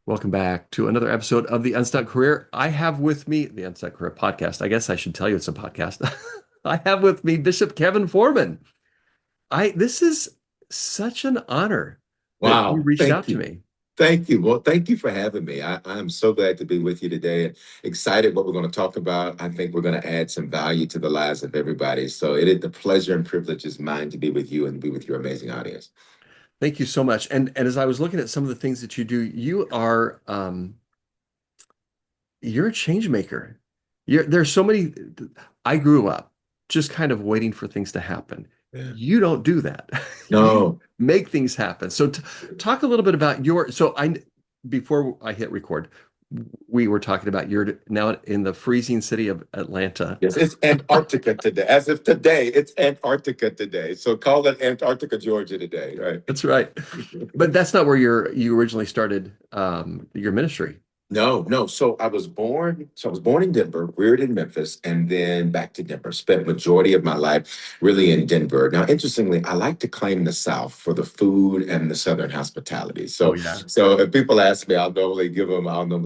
Welcome back to another episode of the Unstuck Career. I have with me the Unstuck Career podcast. I guess I should tell you it's a podcast. I have with me Bishop Kevin Foreman. This is such an honor that you Wow, reached out thank to you. me. Thank you. Well, thank you for having me. I'm so glad to be with you today and excited what we're going to talk about. I think we're going to add some value to the lives of everybody. So it is the pleasure and privilege is mine to be with you and be with your amazing audience. Thank you so much. And as I was looking at some of the things that you do, you're a change maker. There's so many. I grew up just kind of waiting for things to happen. Yeah. You don't do that. You No, make things happen. So talk a little bit about before I hit record, we were talking about you're now in the freezing city of Atlanta. yes, it's Antarctica today. As of today, it's Antarctica today. So call it Antarctica, Georgia today, right? That's right. But that's not where you originally started your ministry. No, no. So I was born in Denver, reared in Memphis, and then back to Denver. Spent majority of my life really in Denver. Now, interestingly, I like to claim the South for the food and the Southern hospitality. Oh So, yeah. so if people ask me, I'll normally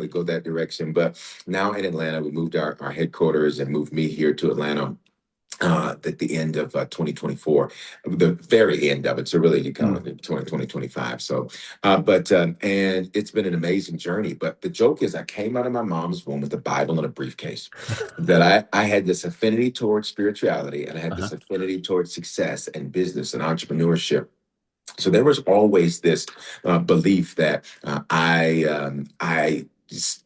go that direction. But now in Atlanta, we moved our headquarters and moved me here to Atlanta at the end of 2024, the very end of it. So really, you count it 2025. So, and it's been an amazing journey. But the joke is, I came out of my mom's womb with a Bible and a briefcase. That I had this affinity towards spirituality, and I had Uh-huh. this affinity towards success and business and entrepreneurship. So there was always this belief that I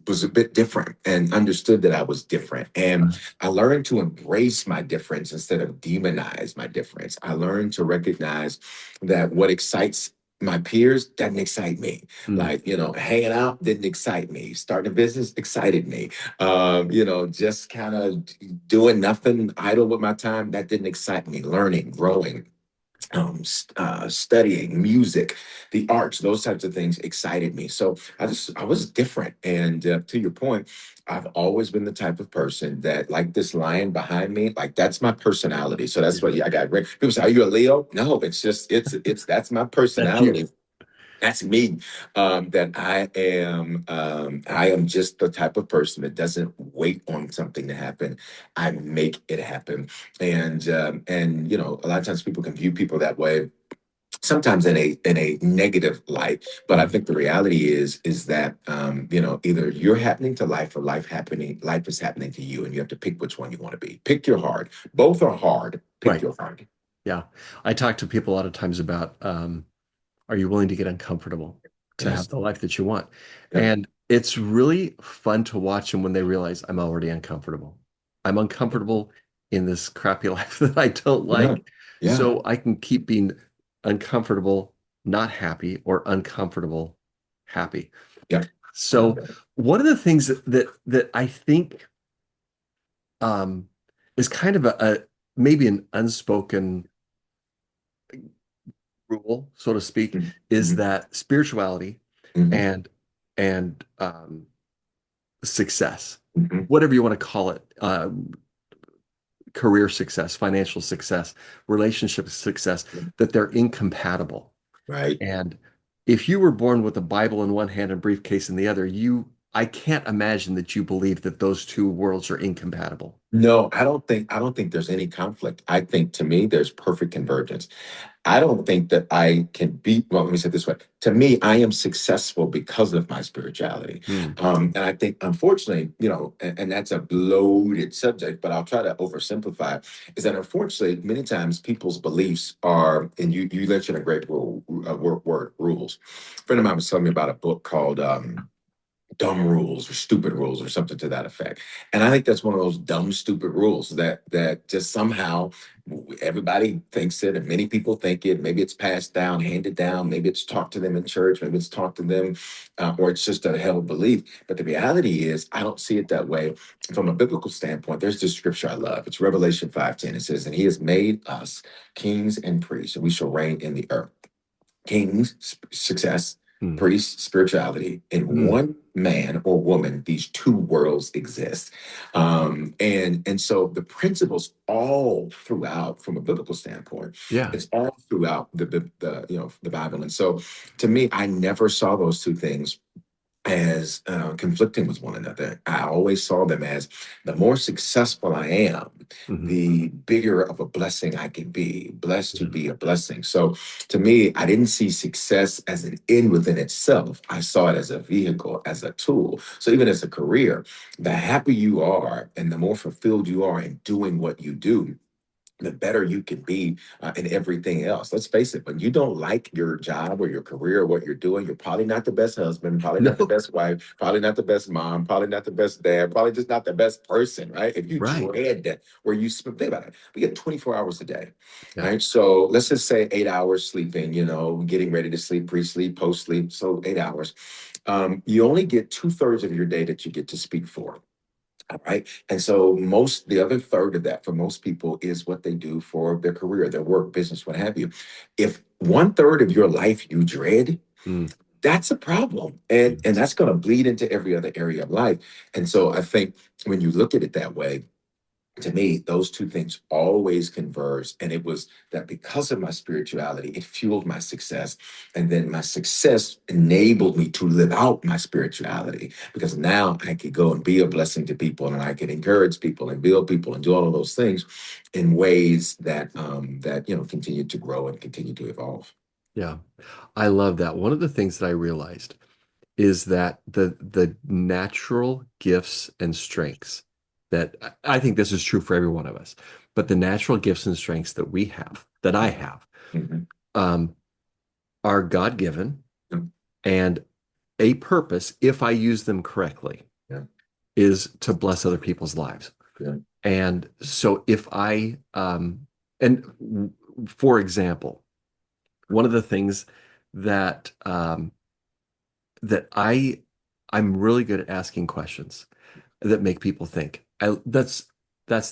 was a bit different and understood that I was different. And I learned to embrace my difference instead of demonize my difference. I learned to recognize that what excites my peers doesn't excite me. Mm. Like, hanging out didn't excite me. Starting a business excited me. Just kind of doing nothing idle with my time, that didn't excite me. Learning, growing, studying music, the arts, those types of things excited me. So I was different. And to your point, I've always been the type of person that, like this lion behind me, like that's my personality. So that's Yeah. what I got. People say, "Are you a Leo?" No, it's that's my That's you. personality. That's me. That I am just the type of person that doesn't wait on something to happen. I make it happen. And a lot of times people can view people that way, sometimes in a negative light. But I Mhm. think the reality is that either you're happening to life or life is happening to you, and you have to pick which one you want to be. Pick your heart. Both are hard. Pick Right. your heart. Yeah. I talk to people a lot of times about are you willing to get uncomfortable to have Yes. the life that you want? Yeah. And it's really fun to watch them when they realize I'm already uncomfortable. I'm uncomfortable in this crappy life that I don't Yeah. like. Yeah. So I can keep being uncomfortable, not happy, or uncomfortable, happy. Yeah. So one of the things that I think um, is kind of a maybe an unspoken rule, so to speak, is Mhm. that spirituality Mhm. and and success, Mhm. whatever you want to call it, career success, financial success, relationship success, that they're incompatible. Right. And if you were born with a Bible in one hand and briefcase in the other, I can't imagine that you believe that those two worlds are incompatible. No, I don't think there's any conflict. I think to me there's perfect convergence. I don't think that I can be, well, let me say it this way. To me, I am successful because of my spirituality. Hmm. And I think, unfortunately, and that's a loaded subject, but I'll try to oversimplify it, is that unfortunately, many times people's beliefs are, and you mentioned a great word, rules. A friend of mine was telling me about a book called dumb rules or stupid rules or something to that effect. And I think that's one of those dumb, stupid rules that just somehow everybody thinks it, and many people think it. Maybe it's passed down, handed down. Maybe it's taught to them in church. Maybe it's taught to them, or it's just a held belief. But the reality is, I don't see it that way. From a biblical standpoint, there's this scripture I love. It's Revelation 5:10. It says, "And He has made us kings and priests, and we shall reign in the earth." Kings, success, Hmm. priests, spirituality. In Hmm. one man or woman, these two worlds exist. And so the principles all throughout, from a biblical standpoint, Yeah. it's all throughout the Bible. And so to me, I never saw those two things as conflicting with one another. I always saw them as the more successful I am, Hmm. the bigger of a blessing I can be, blessed to Yeah. be a blessing. So to me, I didn't see success as an end within itself. I saw it as a vehicle, as a tool. So even as a career, the happier you are and the more fulfilled you are in doing what you do, the better you can be in everything else. Let's face it, when you don't like your job or your career or what you're doing, you're probably not the best husband, probably not the No, best wife, probably not the best mom, probably not the best dad, probably just not the best person, right? If you right. dread that, where you spend, think about it, we get 24 hours a day, Yeah. right? So let's just say 8 hours sleeping, getting ready to sleep, pre-sleep, post-sleep, so 8 hours. You only get two-thirds of your day that you get to speak for. All right. And so the other third of that for most people is what they do for their career, their work, business, what have you. If one third of your life you dread, Mm, that's a problem. And yes. that's going to bleed into every other area of life. And so I think when you look at it that way, to me, those two things always converge. And it was that because of my spirituality, it fueled my success. And then my success enabled me to live out my spirituality because now I could go and be a blessing to people and I could encourage people and build people and do all of those things in ways that continue to grow and continue to evolve. Yeah. I love that. One of the things that I realized is that the natural gifts and strengths that I think this is true for every one of us, but the natural gifts and strengths that we have, that I have, Mhm. um, are God-given Yeah. and a purpose, if I use them correctly, Yeah. is to bless other people's lives. Yeah. And so if and for example, one of the things that that I'm really good at asking questions that make people think. That's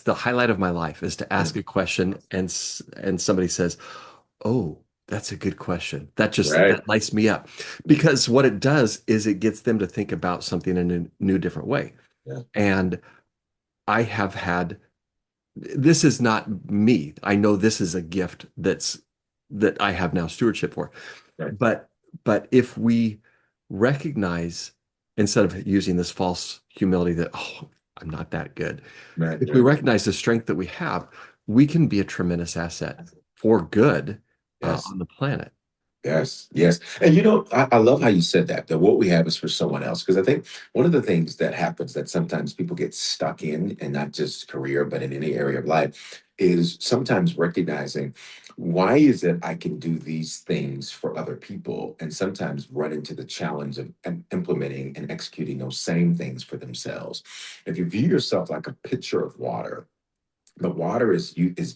the highlight of my life is to Yeah. ask a question and somebody says, "Oh, that's a good question." Right. That lights me up because what it does is it gets them to think about something in a new different way. Yeah. And I have had this is not me. I know this is a gift that I have now stewardship for. Right. But if we recognize instead of using this false humility that I'm not that good, Right. if we Yeah. recognize the strength that we have, we can be a tremendous asset for good Yes. on the planet. Yes, yes. And I love how you said that what we have is for someone else. Because I think one of the things that happens that sometimes people get stuck in, and not just career, but in any area of life, is sometimes recognizing why is it I can do these things for other people, and sometimes run into the challenge of implementing and executing those same things for themselves. If you view yourself like a pitcher of water, the water is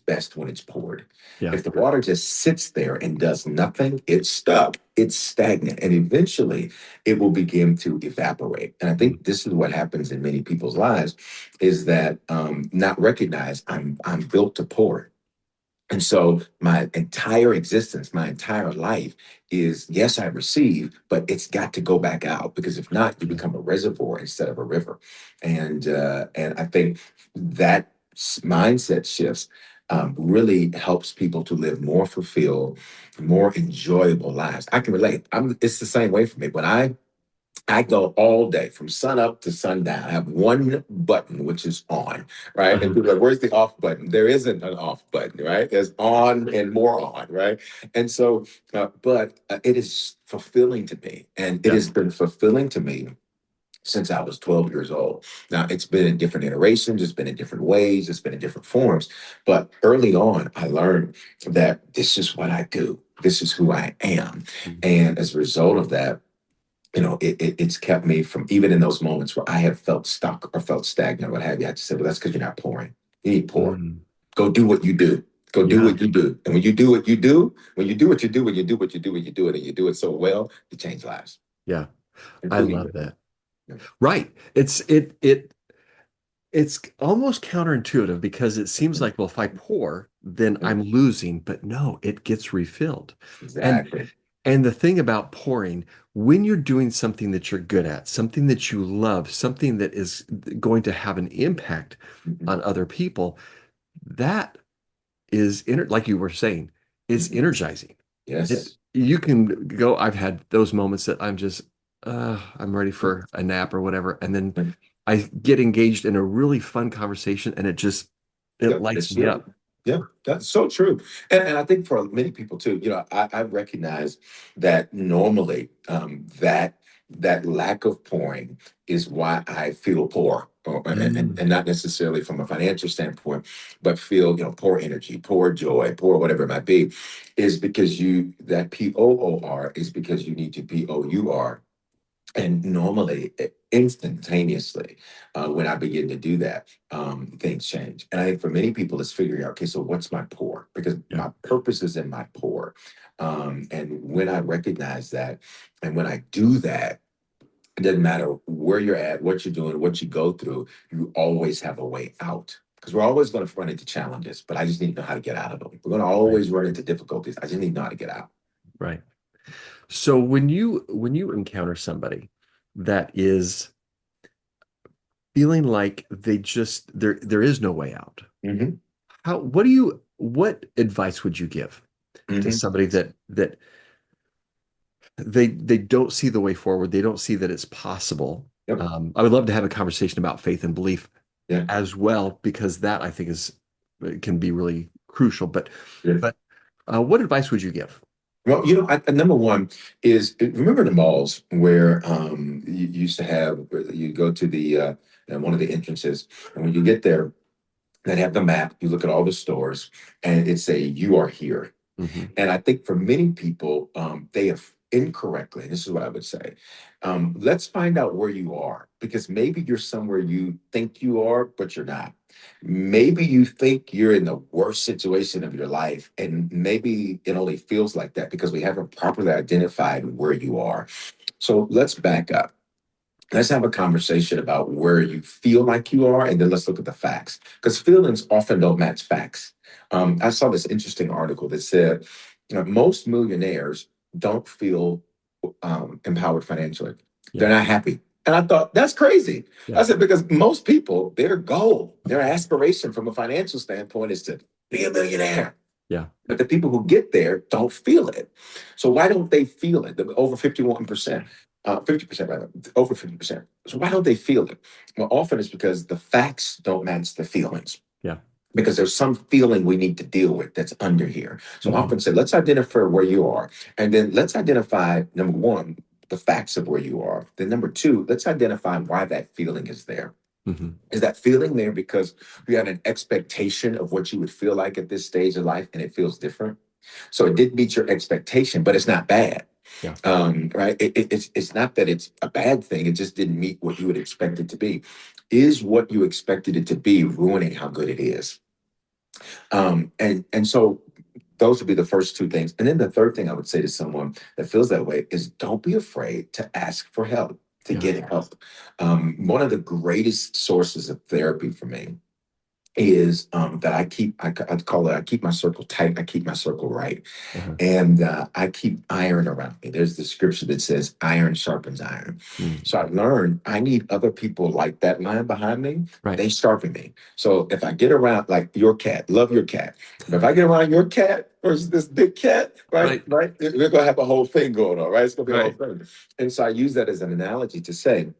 best when it's poured. Yeah. If the water just sits there and does nothing, it's stuck, it's stagnant, and eventually it will begin to evaporate. And I Mm. think this is what happens in many people's lives is that not recognize I'm built to pour. And so my entire existence, my entire life is yes, I receive, but it's got to go back out because if not, you Yeah. become a reservoir instead of a river. And I think that mindset shifts really helps people to live more fulfilled, more enjoyable lives. I can relate. It's the same way for me. When I go all day from sun up to sundown. I have one button, which is on, right? And Uh-huh. people are like, where's the off button? There isn't an off button, right? There's on and more on, right? And so, but it is fulfilling to me. And it Yeah. has been fulfilling to me since I was 12 years old. Now, it's been in different iterations, it's been in different ways, it's been in different forms. But early on, I learned that this is what I do, this is who I am. Mm. And as a result of that, it's kept me from even in those moments where I have felt stuck or felt stagnant or what have you. I have to say, well, that's because you're not pouring. You need to pour. Mm. Go do what you do. Go do Yeah. what you do. And when you do what you do, when you do what you do, when you do what you do, when you do it and you do it so well, you change lives, Yeah. I including love yours. that. Yeah. Right. It's almost counterintuitive because it seems like, well, if I pour, then Yeah. I'm losing, but no, it gets refilled. And Exactly. and the thing about pouring, when you're doing something that you're good at, something that you love, something that is going to have an impact Mhm. on other people, that like you were saying, it's Mhm. energizing. Yes. You can go, I've had those moments that I'm just I'm ready for a nap or whatever. And then I get engaged in a really fun conversation and it Yep, lights it's me true. up. Yeah, that's so true. And I think for many people too, I recognize that normally that lack of pouring is why I feel poor. And Mm, not necessarily from a financial standpoint, but feel, poor energy, poor joy, poor whatever it might be, is because that POOR is because you need to POUR. And normally, instantaneously, when I begin to do that, things change. And I think for many people, it's figuring out, okay, so what's my pour? Because yeah. my purpose is in my pour. And when I recognize that, and when I do that, it doesn't matter where you're at, what you're doing, what you go through, you always have a way out. Because we're always going to run into challenges, but I just need to know how to get out of them. We're going to Right. always run into difficulties. I just need to know how to get out. Right. So when you encounter somebody that is feeling like there is no way out, Hmm. what advice would you give to Hmm. somebody that they don't see the way forward, they don't see that it's possible? Yep. I would love to have a conversation about faith and belief Yeah. as well, because that I think is can be really crucial. But Yeah. but what advice would you give? Well, number one is remember the malls where you used to have you go to the one of the entrances, and when you get there, they have the map. You look at all the stores, and it say you are here. Hmm. And I think for many people, they have incorrectly, this is what I would say. Let's find out where you are because maybe you're somewhere you think you are, but you're not. Maybe you think you're in the worst situation of your life, and maybe it only feels like that because we haven't properly identified where you are. So let's back up. Let's have a conversation about where you feel like you are, and then let's look at the facts because feelings often don't match facts. I saw this interesting article that said most millionaires don't feel empowered financially. They're Yeah, not happy. And I thought, that's crazy. I yeah, said, because most people, their goal, their aspiration from a financial standpoint is to be a millionaire. yeah. But the people who get there don't feel it. So why don't they feel it? Over 51%, 50% rather, over 50%. So why don't they feel it? Well, often it's because the facts don't match the feelings Yeah. because there's some feeling we need to deal with that's under here. So I Hmm. often say, let's identify where you are. And then let's identify, number one, the facts of where you are. Then number two, let's identify why that feeling is there. Hmm. Is that feeling there because you had an expectation of what you would feel like at this stage of life and it feels different? So it did meet your expectation, but it's not bad. Yeah. Right? It's not that it's a bad thing. It just didn't meet what you would expect it to be. Is what you expected it to be ruining how good it is? And so those would be the first two things. And then the third thing I would say to someone that feels that way is don't be afraid to ask for help, to Yeah. get help. One of the greatest sources of therapy for me is that I call it, I keep my circle tight, I keep my circle right. Uh-huh. And I keep iron around me. There's the scripture that says iron sharpens iron. Mm. So I learned I need other people like that line behind me. Right. They sharpen me. So if I get around like your cat, love your cat. But if I get around your cat versus this big cat, right, Right. right, we're gonna have a whole thing going on, right? It's gonna be a whole Right. thing. And so I use that as an analogy to say,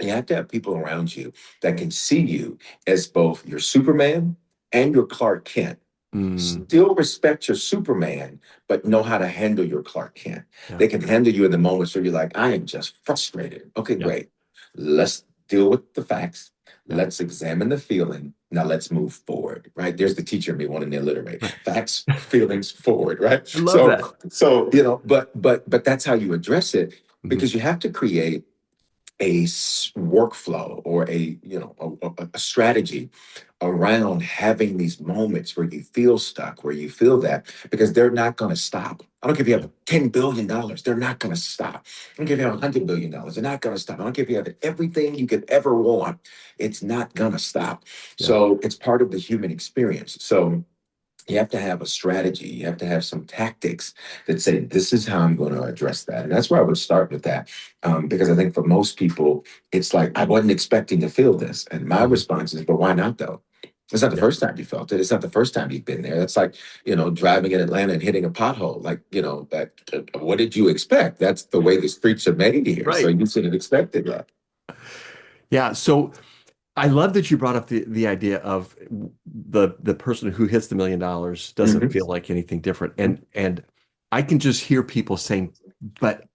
you have to have people around you that can see you as both your Superman and your Clark Kent. Mm. Still respect your Superman, but know how to handle your Clark Kent. Yeah. They can handle you in the moments where you're like, I am just frustrated. Okay, Yeah. great. Let's deal with the facts. Yeah. Let's examine the feeling. Now let's move forward, right? There's the teacher in me wanting to alliterate. Right. Facts, feelings, forward, right? I love So, that. but that's how you address it Hmm. because you have to create a workflow or a strategy around having these moments where you feel stuck, where you feel that, because they're not going to stop. I don't care if you Yeah. have $10 billion, they're not going to stop. I don't care if you have $100 billion, they're not going to stop. I don't care if you have everything you could ever want, it's not going to stop. Yeah. So it's part of the human experience. So you have to have a strategy. You have to have some tactics that say, this is how I'm going to address that. And that's where I would start with that. Because I think for most people, it's like, I wasn't expecting to feel this. And my Hmm. response is, but why not though? It's not the Yeah. first time you felt it. It's not the first time you've been there. That's like, driving in Atlanta and hitting a pothole. Like, what did you expect? That's the way the streets are made here. So Right. you should have expected that. Yeah. So I love that you brought up the idea of the person who hits the $1 million doesn't feel Hmm. like anything different. And I can just hear people saying, but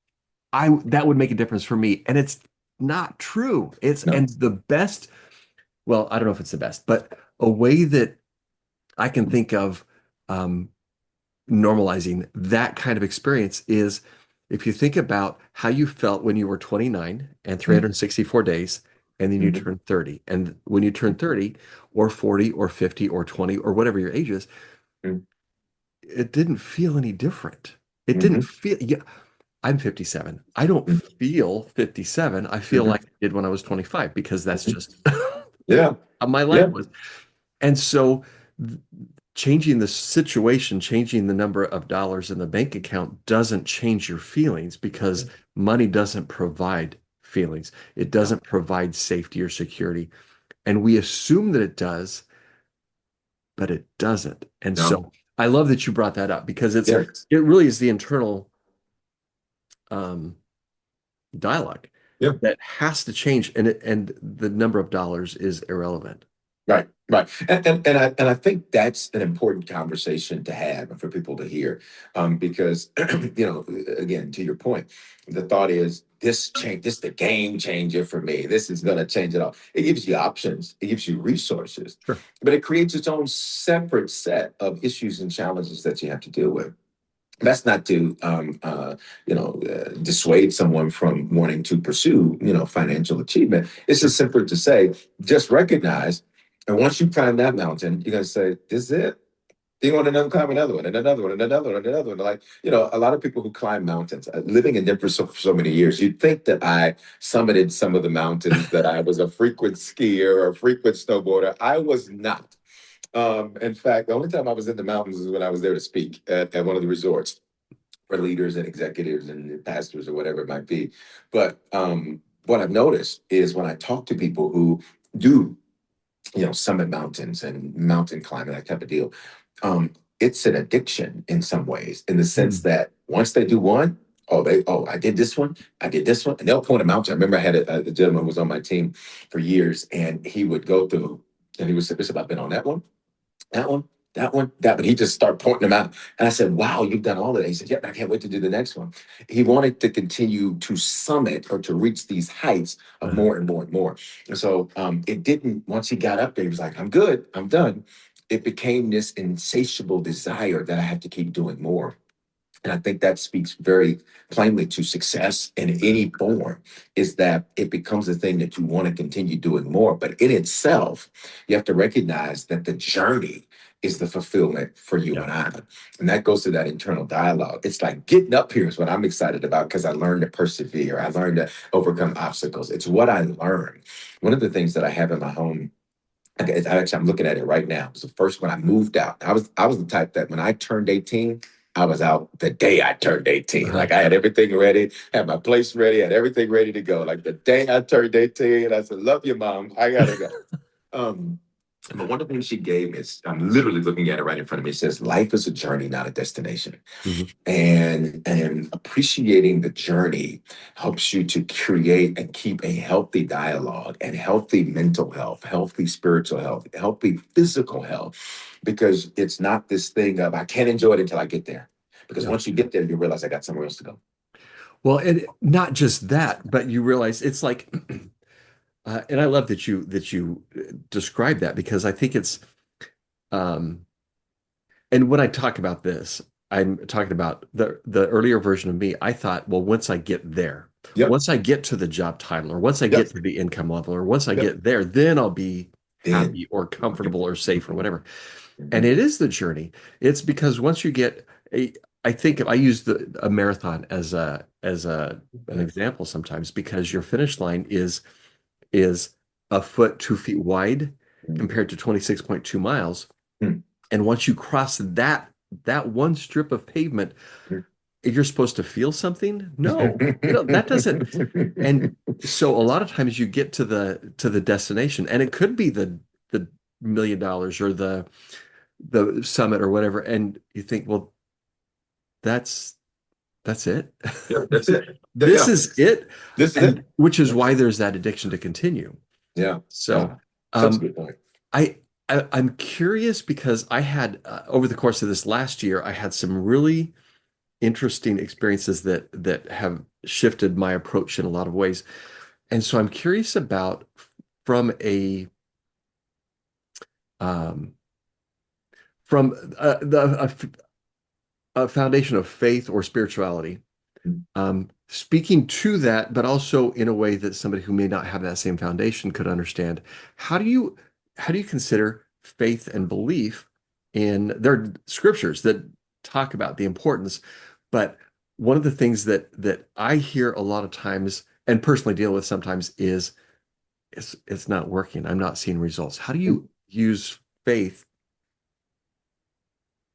I that would make a difference for me. And it's not true. It's No. and the best, well, I don't know if it's the best, but a way that I can think of um, normalizing that kind of experience is if you think about how you felt when you were 29 and 364 days, and then you Mm-hmm. turn 30. And when you turn 30 or 40 or 50 or 20 or whatever your age is, it didn't feel any different. It didn't Hmm. feel, yeah, I'm 57. I don't feel 57. I feel Hmm. like I did when I was 25 because that's Hmm. just Yeah. how my life Yeah. was. And so th- changing the situation, changing the number of dollars in the bank account doesn't change your feelings because money doesn't provide feelings. It No. doesn't provide safety or security. And we assume that it does, but it doesn't. And No. so I love that you brought that up because Yes. it really is the internal um, dialogue Yeah. that has to change, and the number of dollars is irrelevant. Right, right, and I think that's an important conversation to have and for people to hear, because again, to your point, the thought is this the game changer for me. This is going to change it all. It gives you options, it gives you resources, Sure. but it creates its own separate set of issues and challenges that you have to deal with. That's not to dissuade someone from wanting to pursue financial achievement. It's Sure. just simpler to say, just recognize, and once you climb that mountain, you're gonna say, this is it. You want to climb another one and another one and another one and another one. Like, a lot of people who climb mountains, living in Denver for so many years, you'd think that I summited some of the mountains, that I was a frequent skier or a frequent snowboarder. I was not. In fact, the only time I was in the mountains is when I was there to speak at one of the resorts for leaders and executives and pastors or whatever it might be. But what I've noticed is when I talk to people who do, summit mountains and mountain climbing, that type of deal, it's an addiction in some ways, in the sense Hmm. that once they do one, I did this one, I did this one, and they'll point them out. I remember I had a gentleman who was on my team for years, and he would go through, and he would say, Bishop, I've been on that one, that one, that one, that one. He just started pointing them out. And I said, wow, you've done all of that. He said, yep, I can't wait to do the next one. He wanted to continue to summit or to reach these heights of Uh-huh. more and more and more. And so it didn't, once he got up there, he was like, I'm good, I'm done. It became this insatiable desire that I had to keep doing more. And I think that speaks very plainly to success in any form, is that it becomes a thing that you want to continue doing more. But in itself, you have to recognize that the journey is the fulfillment for you Yeah. and I. And that goes to that internal dialogue. It's like getting up here is what I'm excited about, because I learned to persevere. I learned to overcome obstacles. It's what I learned. One of the things that I have in my home, I'm looking at it right now. It was the first when I moved out. I was the type that when I turned 18, I was out the day I turned 18. Uh-huh. Like I had everything ready, had my place ready, had everything ready to go. Like the day I turned 18, I said, love you, mom. I gotta go. Um, but one of the things she gave me is, I'm literally looking at it right in front of me. It says, life is a journey, not a destination. Mhm. And appreciating the journey helps you to create and keep a healthy dialogue and healthy mental health, healthy spiritual health, healthy physical health, because it's not this thing of I can't enjoy it until I get there, because Yeah. once you get there you realize I got somewhere else to go. Well, and not just that, but you realize it's like, and I love that you describe that because I think it's, um, and when I talk about this, I'm talking about the earlier version of me. I thought, well, once I get there, Yep. once I get to the job title, or once I Yep. get to the income level, or once I Yep. get there, then I'll be Then. happy or comfortable or safe or whatever. And Mhm. it is the journey. It's because once you get a, I think I use a marathon as a an example sometimes because your finish line is a foot 2 feet wide compared to 26.2 miles. Mhm. And once you cross that one strip of pavement, you're supposed to feel something? No, that doesn't. And so a lot of times you get to the destination, and it could be the $1 million or the summit or whatever, and you think, well, that's that's it. Yeah, that's it. This Yeah, is it, this is and it. which is Yeah, why there's that addiction to continue. yeah, yeah. So, Such a um, good point. I, I'm curious because I had over the course of this last year, I had some really interesting experiences that have shifted my approach in a lot of ways. And so I'm curious about from a um, from a foundation of faith or spirituality, speaking to that, but also in a way that somebody who may not have that same foundation could understand. How do you how do you consider faith and belief in there are scriptures that talk about the importance, but one of the things that I hear a lot of times and personally deal with sometimes is it's not working. I'm not seeing results. How do you use faith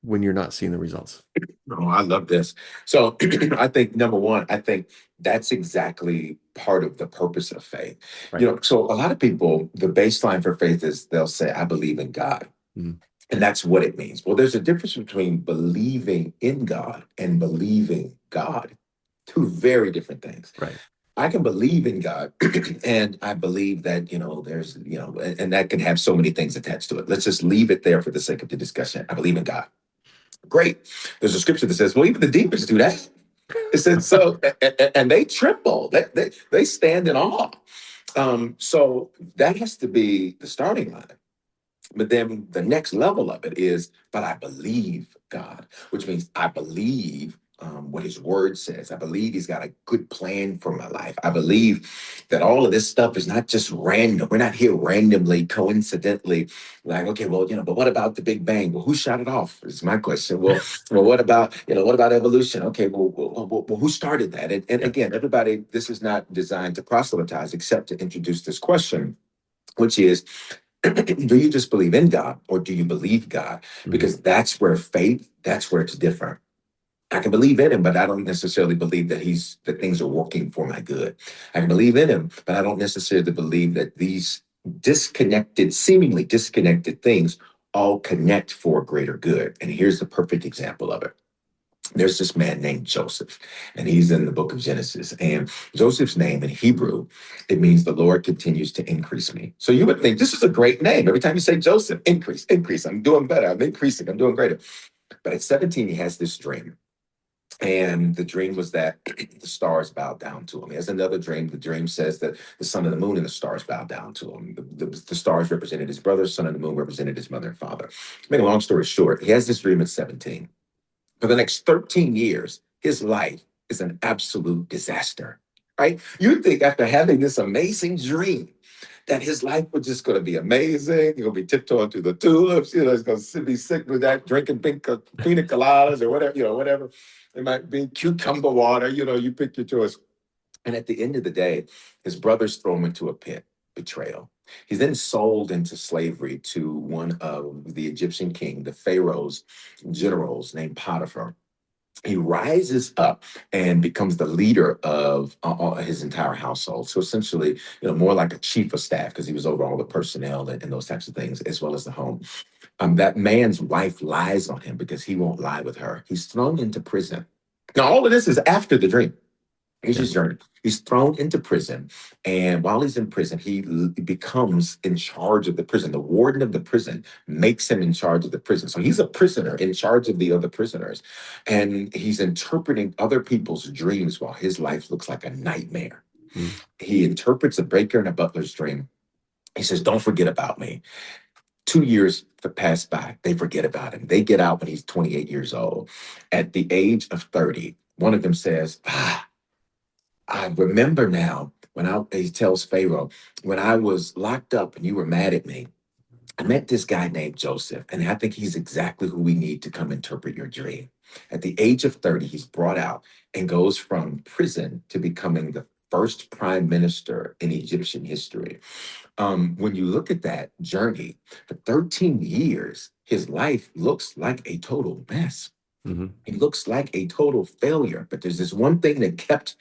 when you're not seeing the results? Oh, I love this. So I think number one, I think that's exactly part of the purpose of faith. Right. So a lot of people, the baseline for faith is they'll say, I believe in God. Mhm. And that's what it means. Well, there's a difference between believing in God and believing God. Two very different things. Right. I can believe in God and I believe that, there's, and that can have so many things attached to it. Let's just leave it there for the sake of the discussion. I believe in God. Great. There's a scripture that says, well, even the demons do that. It says so, and they tremble. They stand in awe. So that has to be the starting line. But then the next level of it is, but I believe God, which means I believe what his word says. I believe he's got a good plan for my life. I believe that all of this stuff is not just random. We're not here randomly, coincidentally, like, okay, well, but what about the Big Bang? Well, who shot it off? Is my question. Well, what about evolution? Okay, well, who started that? And Yeah. again, everybody, this is not designed to proselytize, except to introduce this question, which is, do you just believe in God or do you believe God? Mhm. Because that's where it's different. I can believe in him, but I don't necessarily believe that things are working for my good. I can believe in him, but I don't necessarily believe that these seemingly disconnected things all connect for a greater good. And here's the perfect example of it. There's this man named Joseph, and he's in the book of Genesis. And Joseph's name in Hebrew, it means the Lord continues to increase me. So you would think this is a great name. Every time you say Joseph, increase, increase. I'm doing better. I'm increasing. I'm doing greater. But at 17, he has this dream. And the dream was that the stars bowed down to him. He has another dream. The dream says that the sun and the moon and the stars bowed down to him. The stars represented his brother, sun and the moon represented his mother and father. To make a long story short, he has this dream at 17. For the next 13 years, his life is an absolute disaster, right? You think after having this amazing dream that his life was just going to be amazing. He's going to be tiptoeing through the tulips. He's going to be sick with that, drinking pina coladas or whatever, whatever. It might be cucumber water, you pick your choice. And at the end of the day, his brothers throw him into a pit, betrayal. He's then sold into slavery to one of the Egyptian king, the Pharaoh's generals named Potiphar. He rises up and becomes the leader of his entire household. So essentially, more like a chief of staff because he was over all the personnel and those types of things, as well as the home. That man's wife lies on him because he won't lie with her. He's thrown into prison. Now, all of this is after the dream. Here's Yeah. his journey. He's thrown into prison. And while he's in prison, he becomes in charge of the prison. The warden of the prison makes him in charge of the prison. So he's a prisoner in charge of the other prisoners. And he's interpreting other people's dreams while his life looks like a nightmare. Mm. He interprets a baker and a butler's dream. He says, don't forget about me. 2 years pass by. They forget about him. They get out when he's 28 years old. At the age of 30, one of them says, I remember now he tells Pharaoh, when I was locked up and you were mad at me, I met this guy named Joseph, and I think he's exactly who we need to come interpret your dream. At the age of 30, he's brought out and goes from prison to becoming the first prime minister in Egyptian history. When you look at that journey, for 13 years, his life looks like a total mess. Mhm. He looks like a total failure. But there's this one thing that kept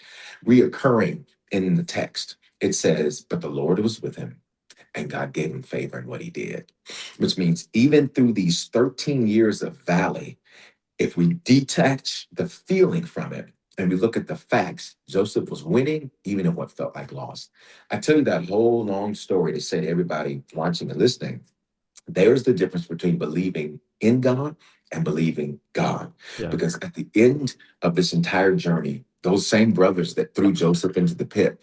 reoccurring in the text. It says, but the Lord was with him and God gave him favor in what he did. Which means even through these 13 years of valley, if we detach the feeling from it and we look at the facts, Joseph was winning even in what felt like loss. I tell you that whole long story to say to everybody watching and listening, there's the difference between believing in God and believing God. Yeah. Because at the end of this entire journey, those same brothers that threw Joseph into the pit,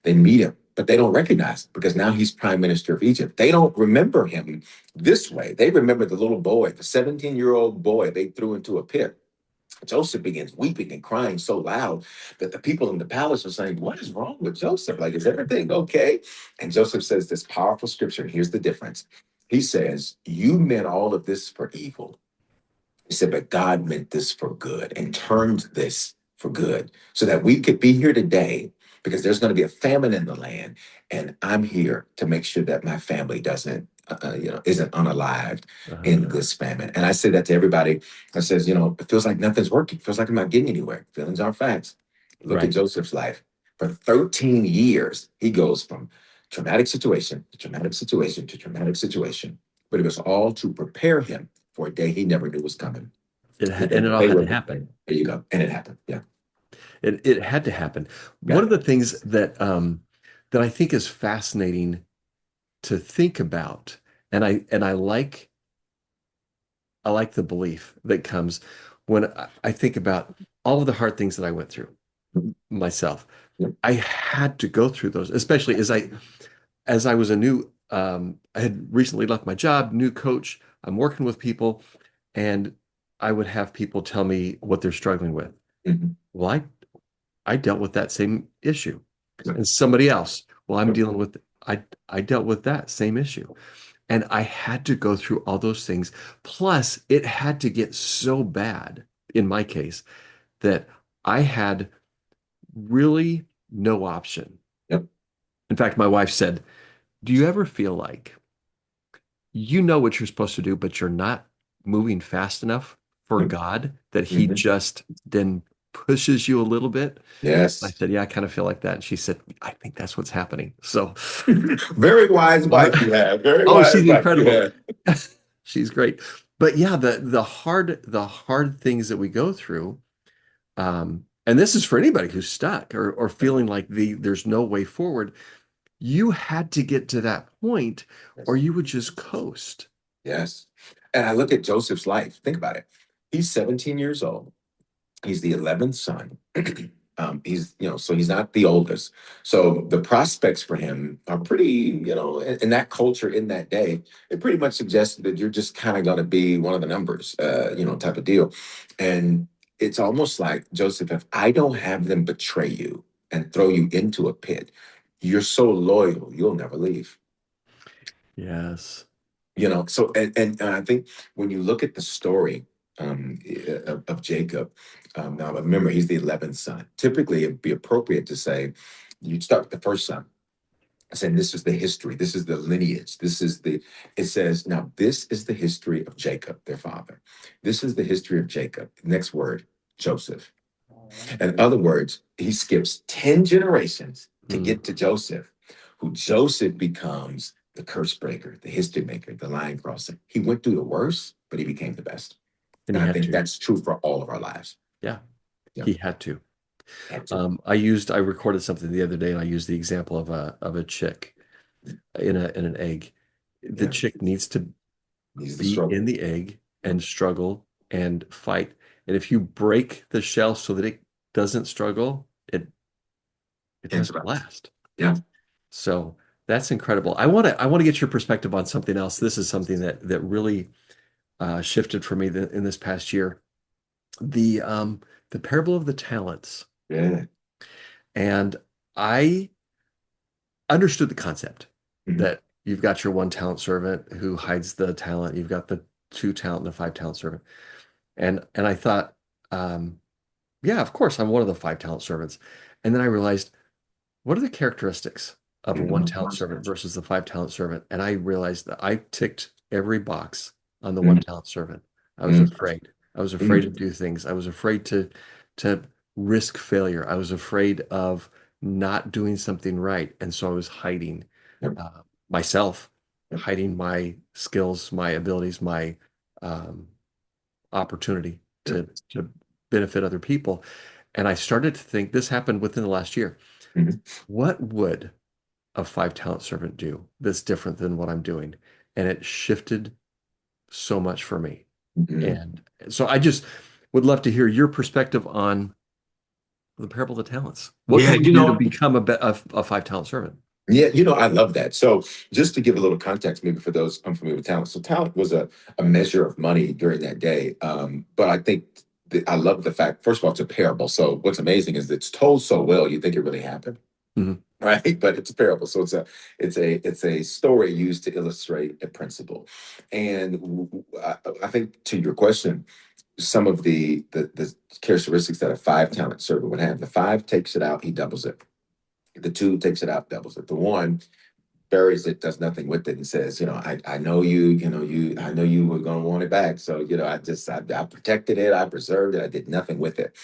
they meet him, but they don't recognize him because now he's prime minister of Egypt. They don't remember him this way. They remember the little boy, the 17-year-old boy they threw into a pit. Joseph begins weeping and crying so loud that the people in the palace are saying, "What is wrong with Joseph? Like, is everything okay?" And Joseph says this powerful scripture. And here's the difference. He says, "You meant all of this for evil." He said, "But God meant this for good and turned this for good so that we could be here today because there's going to be a famine in the land. And I'm here to make sure that my family isn't unalived Uh-huh. in this famine." And I say that to everybody that says, it feels like nothing's working. It feels like I'm not getting anywhere. Feelings aren't facts. Look at Right. Joseph's life. For 13 years, he goes from traumatic situation to traumatic situation to traumatic situation. But it was all to prepare him for a day he never knew was coming. And Because it all they had were to happen. there you go. And it happened. Yeah. It had to happen. One Got of it. the things that I think is fascinating to think about, and I like the belief that comes when I think about all of the hard things that I went through Mhm. myself. Yep. I had to go through those, especially as I was a new I had recently left my job, new coach. I'm working with people, and I would have people tell me what they're struggling with. Mhm. Well, I dealt with that same issue. Yep. And somebody else, well, I'm Yep. dealing with I dealt with that same issue. And I had to go through all those things. Plus, it had to get so bad in my case that I had really no option. Yep. In fact, my wife said, "Do you ever feel like you know what you're supposed to do, but you're not moving fast enough for Yep. God that He Mhm. just then pushes you a little bit?" I Yes. said, "Yeah, I kind of feel like that." And she said, "I think that's what's happening." So, Very wise wife you have. Very oh, wise she's wife you incredible. have. She's great. But yeah, the hard things that we go through, and this is for anybody who's stuck or feeling like there's no way forward. You had to get to that point, or Yes. you would just coast. Yes. And I look at Joseph's life. Think about it. He's 17 years old. He's the 11th son. So he's not the oldest. So the prospects for him are pretty, in that culture in that day, it pretty much suggested that you're just kind of going to be one of the numbers, type of deal. And it's almost like, Joseph, if I don't have them betray you and throw you into a pit, you're so loyal, you'll never leave. Yes. So and I think when you look at the story of Jacob, now remember he's the 11th son. Typically, it'd be appropriate to say you'd start with the first son, saying this is the history, this is the lineage, this is the. It says now this is the history of Jacob, their father. This is the history of Jacob. Next word, Joseph. In other words, he skips 10 generations to Mm. get to Joseph, who Joseph becomes the curse breaker, the history maker, the line crosser. He went through the worst, but he became the best. And he And I had think to. that's true for all of our lives. Yeah, Yeah. he had to. Had to. I recorded something the other day, and I used the example of a chick in an egg. The Yeah. chick needs to Needs the be in struggle. the egg Yeah. and struggle and fight. And if you break the shell so that it doesn't struggle, it Can't doesn't survive. last. Yeah. So that's incredible. I want to get your perspective on something else. This is something that really shifted for me in this past year. The parable of the talents. Yeah. And I understood the concept Mhm. that you've got your one talent servant who hides the talent, you've got the two talent and the five talent servant. And I thought, um, yeah, of course, I'm one of the five talent servants. And then I realized, what are the characteristics of a one Mhm. talent servant versus the five talent servant? And I realized that I ticked every box on the one Mhm. talent servant. I was Mhm. afraid. I was afraid to Mhm. do things. I was afraid to risk failure. I was afraid of not doing something right. And so I was hiding. Yep. Uh, myself, hiding my skills, my abilities, my um, opportunity to benefit other people. And I started to think this happened within the last year. Mhm. What would a five talent servant do that's different than what I'm doing? And it shifted so much for me. Mhm. And so I just would love to hear your perspective on the parable of the talents. What Yeah, can we do to become a five talent servant? yeah, I love that. So, just to give a little context, maybe for those unfamiliar with talent, so talent was a measure of money during that day. But I think I love the fact, first of all, it's a parable. So, what's amazing is it's told so well, you think it really happened, Mhm. right? But it's a parable, so it's a story used to illustrate a principle. And I think to your question, some of the characteristics that a five talent servant would have: the five takes it out, he doubles it. The two takes it out, doubles it. The one buries it, does nothing with it, and says, I know you, I know you were going to want it back. So, I protected it, I preserved it, I did nothing with it.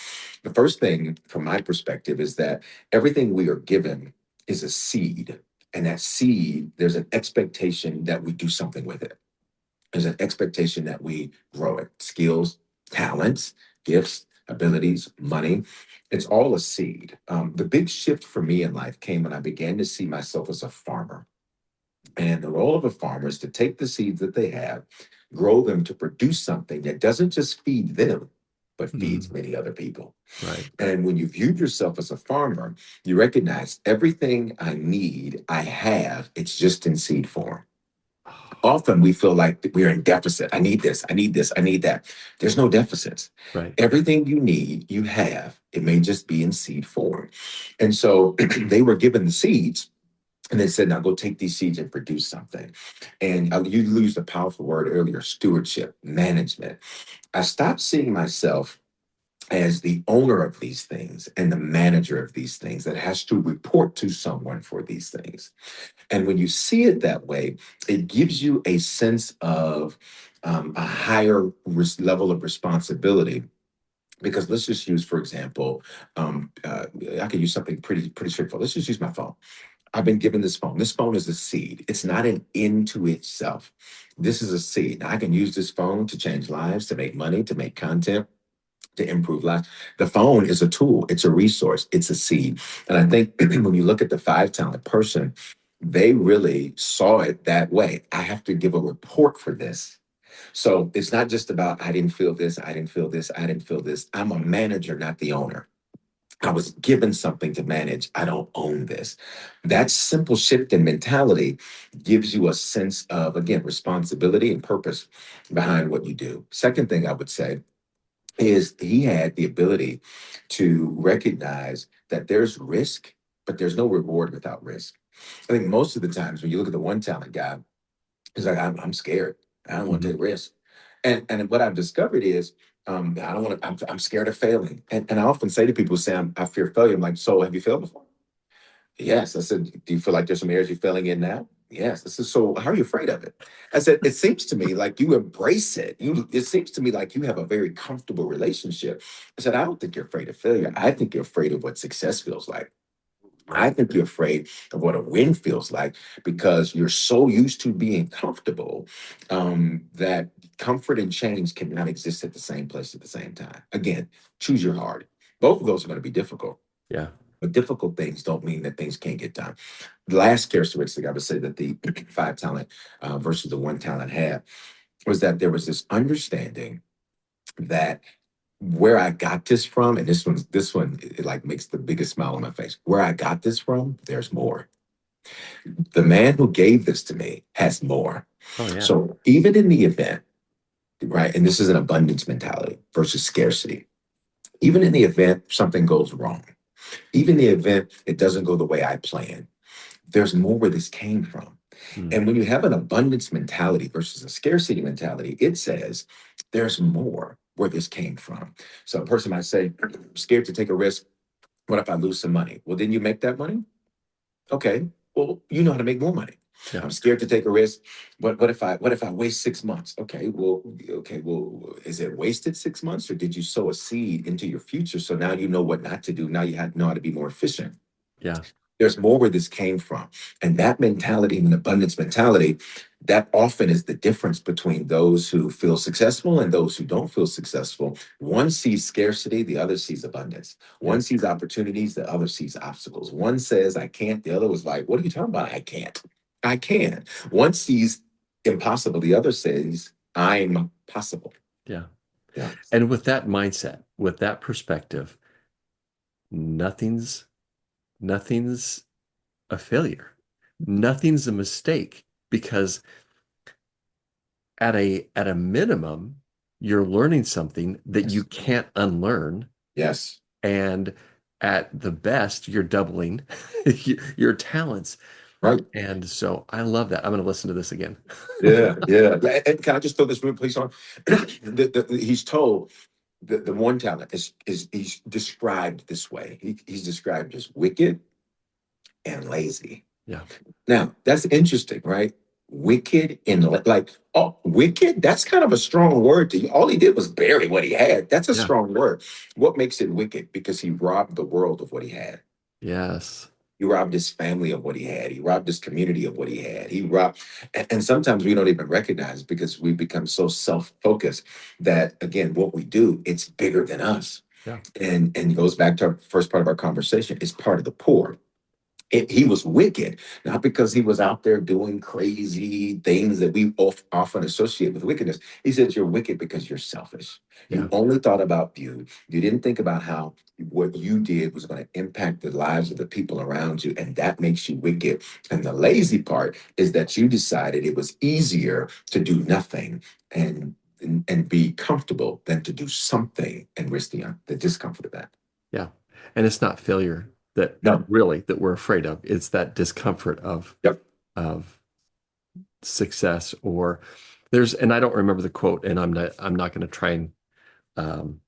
The first thing from my perspective is that everything we are given is a seed. And that seed, there's an expectation that we do something with it. There's an expectation that we grow it. Skills, talents, gifts, abilities, money. It's all a seed. The big shift for me in life came when I began to see myself as a farmer. And the role of a farmer is to take the seeds that they have, grow them to produce something that doesn't just feed them, but feeds Mhm. many other people. Right. And when you view yourself as a farmer, you recognize everything I need, I have, it's just in seed form. Often we feel like we're in deficit. I need this, I need this, I need that. There's no deficits. Right. Everything you need, you have. It may just be in seed form. And so they were given the seeds and they said, now go take these seeds and produce something. And you used a powerful word earlier: stewardship, management. I stopped seeing myself as the owner of these things and the manager of these things that has to report to someone for these things. And when you see it that way, it gives you a sense of a higher level of responsibility. Because let's just use, for example, I could use something pretty straightforward. Let's just use my phone. I've been given this phone. This phone is a seed. It's not an end to itself. This is a seed. Now, I can use this phone to change lives, to make money, to make content, to improve lives. The phone is a tool. It's a resource. It's a seed. And I think when you look at the five talent person, they really saw it that way. I have to give a report for this. So it's not just about, I didn't feel this, I didn't feel this, I didn't feel this. I'm a manager, not the owner. I was given something to manage. I don't own this. That simple shift in mentality gives you a sense of, again, responsibility and purpose behind what you do. Second thing I would say is he had the ability to recognize that there's risk, but there's no reward without risk. I think most of the times when you look at the one talent guy, he's like, I'm scared. I don't want to Mhm. take risks. And what I've discovered is I don't want to, I'm scared of failing. And I often say to people, say, I fear failure. I'm like, so have you failed before? Yes. I said, do you feel like there's some areas you're failing in now? Yes. I said, so how are you afraid of it? I said, it seems to me like you embrace it. It seems to me like you have a very comfortable relationship. I said, I don't think you're afraid of failure. I think you're afraid of what success feels like. I think you're afraid of what a win feels like because you're so used to being comfortable that comfort and change cannot exist at the same place at the same time. Again, choose your heart. Both of those are going to be difficult. Yeah. But difficult things don't mean that things can't get done. The last characteristic I would say that the five talent versus the one talent had was that there was this understanding that where I got this from, and this one it like makes the biggest smile on my face. Where I got this from, there's more. The man who gave this to me has more. Oh yeah. So even in the event, right, and this is an abundance mentality versus scarcity. Even in the event something goes wrong, even the event it doesn't go the way I planned, there's more where this came from. Mm. And when you have an abundance mentality versus a scarcity mentality, it says there's more where this came from. So a person might say, scared to take a risk. What if I lose some money? Well, then you make that money. Okay. Well, you know how to make more money. Yeah. I'm scared to take a risk. What if I waste 6 months? Okay, well, is it wasted 6 months or did you sow a seed into your future? So now you know what not to do. Now you know how to be more efficient. Yeah. There's more where this came from. And that mentality, an abundance mentality, that often is the difference between those who feel successful and those who don't feel successful. One sees scarcity, the other sees abundance. Yeah. One sees opportunities, the other sees obstacles. One says, I can't. The other was like, what are you talking about? I can't. I can. One sees impossible, the other says, I'm possible. Yeah. Yeah. And with that mindset, with that perspective, nothing's nothing's a failure. Nothing's a mistake because at a minimum, you're learning something that you Yes. can't unlearn. Yes. And at the best, you're doubling your talents. Right. And so I love that. I'm going to listen to this again. Yeah, yeah. And can I just throw this real please on? He's told the one talent is he's described this way. He's described as wicked and lazy. Yeah. Now that's interesting, right? Wicked and like oh, wicked. That's kind of a strong word to you. All he did was bury what he had. That's a Yeah. strong word. What makes it wicked? Because he robbed the world of what he had. Yes. He robbed his family of what he had. He robbed his community of what he had. He robbed, and sometimes we don't even recognize because we become so self-focused that again, what we do, it's bigger than us. Yeah. And it goes back to our first part of our conversation. It's part of the poor. He was wicked, not because he was out there doing crazy things that we often associate with wickedness. He says you're wicked because you're selfish. You Yeah. only thought about you. You didn't think about how what you did was going to impact the lives of the people around you, and that makes you wicked. And the lazy part is that you decided it was easier to do nothing and be comfortable than to do something and risk the discomfort of that. Yeah. And it's not failure that No. really that we're afraid of. It's that discomfort Yep. of success or there's and I don't remember the quote and I'm not going to try and um,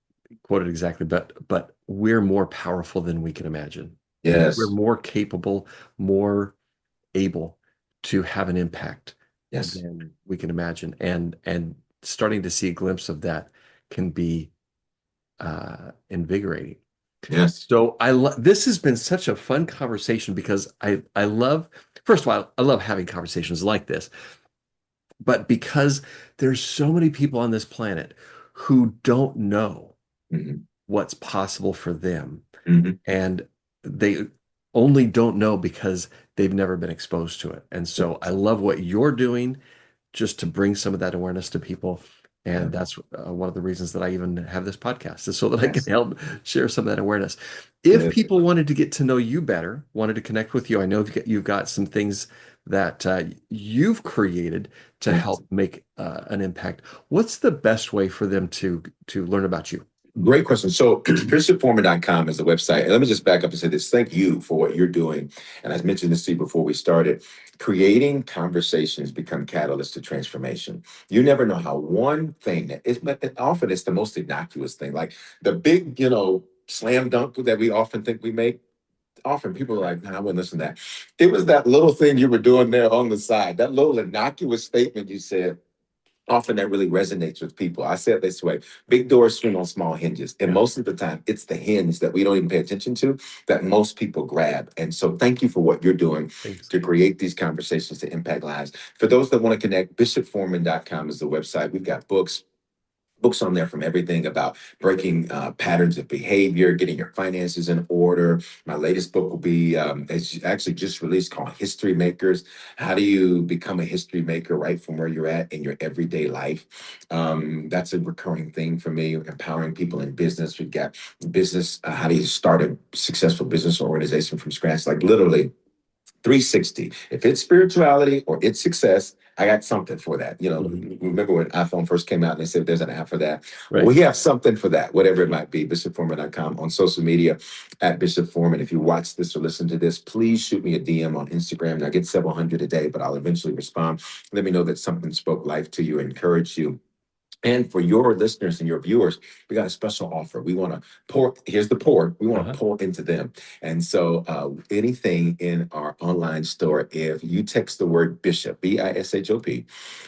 quote it exactly, but we're more powerful than we can imagine. We're Yes. more capable, more able to have an impact Yes. than we can imagine. And starting to see a glimpse of that can be invigorating. Yes. So this has been such a fun conversation because I love first of all I love having conversations like this, but because there's so many people on this planet who don't know Mhm. what's possible for them Mhm. and they only don't know because they've never been exposed to it. And so I love what you're doing just to bring some of that awareness to people. Yeah. And that's one of the reasons that I even have this podcast is so that I can Yes. help share some of that awareness. If Yeah. people wanted to get to know you better, wanted to connect with you, I know you've got some things that you've created to Yes. help make an impact. What's the best way for them to learn about you? Great question. So, bishopforeman.com is the website. And let me just back up and say this. Thank you for what you're doing. And I mentioned this to you before we started. Creating conversations become catalysts to transformation. You never know how one thing that is, but often it's the most innocuous thing, like the big, slam dunk that we often think we make. Often people are like, nah, I wouldn't listen to that. It was that little thing you were doing there on the side, that little innocuous statement you said often that really resonates with people. I say it this way: big doors swing on small hinges. And Yeah, most of the time, it's the hinge that we don't even pay attention to that most people grab. And so, thank you for what you're doing thanks. to create these conversations to impact lives. For those that want to connect, bishopforeman.com is the website. We've got books on there from everything about breaking patterns of behavior, getting your finances in order. My latest book will be it's actually just released called History Makers. How do you become a history maker right from where you're at in your everyday life? That's a recurring thing for me, empowering people in business. We've got business, how do you start a successful business organization from scratch? Like literally 360. If it's spirituality or it's success, I got something for that. Mhm. Remember when iPhone first came out and they said there's an app for that? Well, Right. we have something for that, whatever it might be. BishopForeman.com, on social media at Bishop Foreman. If you watch this or listen to this, please shoot me a DM on Instagram. I get several hundred a day, but I'll eventually respond. Let me know that something spoke life to you, encouraged you. And for your listeners and your viewers, we got a special offer. We want to pour, here's the pour, we want to Uh-huh. pour into them. And so anything in our online store, if you text the word Bishop, Bishop,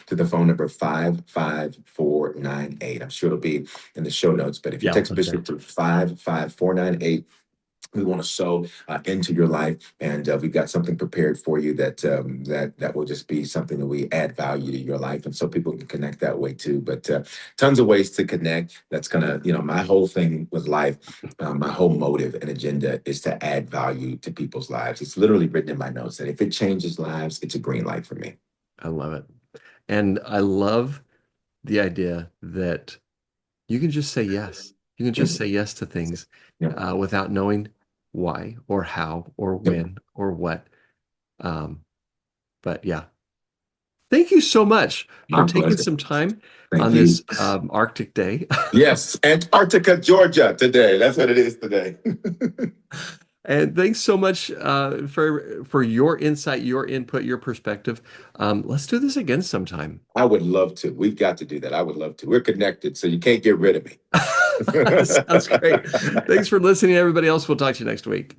to the phone number 55498, I'm sure it'll be in the show notes, but if you Yeah, I'll text put it there. Bishop to 55498, We want to sow into your life, and we've got something prepared for you that that will just be something that we add value to your life, and so people can connect that way too. But tons of ways to connect. That's gonna, my whole thing with life, my whole motive and agenda is to add value to people's lives. It's literally written in my notes that if it changes lives, it's a green light for me. I love it. And I love the idea that you can just say yes. You can just Mm. say yes to things Yep. without knowing why or how or Yep. when or what. Um, but yeah, thank you so much for My taking pleasure. some time Thank on you. this Arctic day. Yes, Antarctica, Georgia today. That's what it is today. And thanks so much for your insight, your input, your perspective. Let's do this again sometime. I would love to. We've got to do that. I would love to. We're connected, so you can't get rid of me. Sounds great. Thanks for listening, everybody else. We'll talk to you next week.